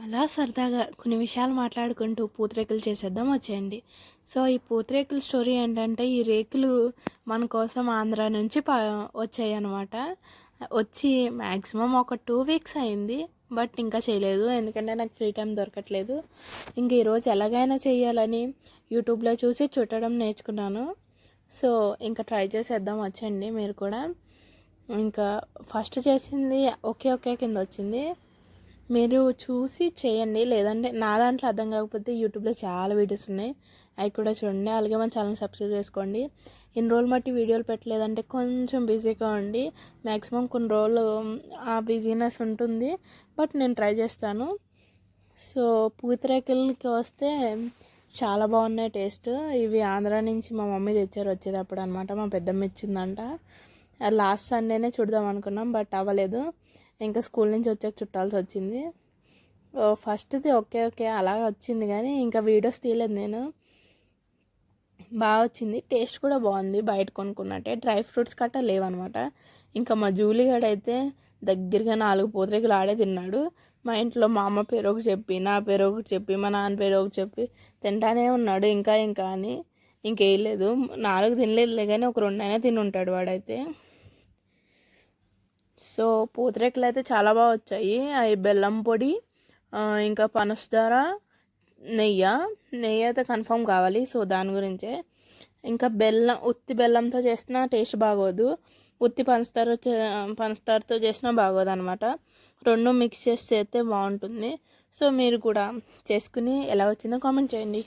అలా సరదాగా కొన్ని విషయాలు మాట్లాడుకుంటూ పూతరేకులు చేసేద్దాం వచ్చేయండి. సో, ఈ పూతరేకుల స్టోరీ ఏంటంటే, ఈ రేకులు మన కోసం ఆంధ్ర నుంచి వచ్చాయన్నమాట. వచ్చి మ్యాక్సిమం ఒక 2 వీక్స్ అయింది. బట్ ఇంకా చేయలేదు. ఎందుకంటే నాకు ఫ్రీ టైం దొరకట్లేదు. ఇంక ఈరోజు ఎలాగైనా చేయాలని యూట్యూబ్లో చూసి చుట్టడం నేర్చుకున్నాను. సో, ఇంకా ట్రై చేసేద్దాం వచ్చేయండి మీరు కూడా. ఇంకా ఫస్ట్ చేసింది ఓకే కింద వచ్చింది. మీరు చూసి చేయండి. లేదంటే నా దాంట్లో అర్థం కాకపోతే యూట్యూబ్లో చాలా వీడియోస్ ఉన్నాయి, అవి కూడా చూడండి. అలాగే మన ఛానల్ సబ్స్క్రైబ్ చేసుకోండి. ఇన్ని రోజులు బట్టి వీడియోలు పెట్టలేదంటే కొంచెం బిజీగా ఉండి మ్యాక్సిమం కొన్ని రోజులు ఆ బిజీనెస్ ఉంటుంది. బట్ నేను ట్రై చేస్తాను. సో పూతరేకులకి వస్తే చాలా బాగున్నాయి టేస్ట్. ఇవి ఆంధ్ర నుంచి మా మమ్మీ తెచ్చారు వచ్చేటప్పుడు అనమాట. మా పెద్దమ్మ ఇచ్చిందంట. లాస్ట్ సండేనే చూద్దాం అనుకున్నాం, బట్ అవ్వలేదు. ఇంకా స్కూల్ నుంచి వచ్చాక చుట్టాల్సి వచ్చింది. ఫస్ట్ది ఓకే అలాగే వచ్చింది, కానీ ఇంకా వీడియోస్ తీయలేదు నేను. బాగా వచ్చింది, టేస్ట్ కూడా బాగుంది. బయట కొనుక్కున్నట్టే. డ్రై ఫ్రూట్స్ కట్ట లేవన్నమాట. ఇంకా మా జూలిగాడు అయితే దగ్గరగా 4 పూతరేకులు ఆడే తిన్నాడు. మా ఇంట్లో మా అమ్మ పేరు ఒకటి చెప్పి, నా పేరు ఒకటి చెప్పి, మా నాన్న పేరు ఒకటి చెప్పి తింటానే ఉన్నాడు. ఇంకా అని ఇంకేయలేదు. 4 తినలేదులే, కానీ ఒక 2 అయినా తిని ఉంటాడు వాడైతే. సో పూతరేకులు అయితే చాలా బాగా వచ్చాయి. అవి బెల్లం పొడి, ఇంకా పనసదార, నెయ్యి అయితే కన్ఫామ్ కావాలి. సో దాని గురించే. ఇంకా ఉత్తి బెల్లంతో చేసినా టేస్ట్ బాగోదు, ఉత్తి పంచదారతో చేసినా బాగోదు అనమాట. 2 మిక్స్ చేసి చేస్తే బాగుంటుంది. సో మీరు కూడా చేసుకుని ఎలా వచ్చిందో కామెంట్ చేయండి.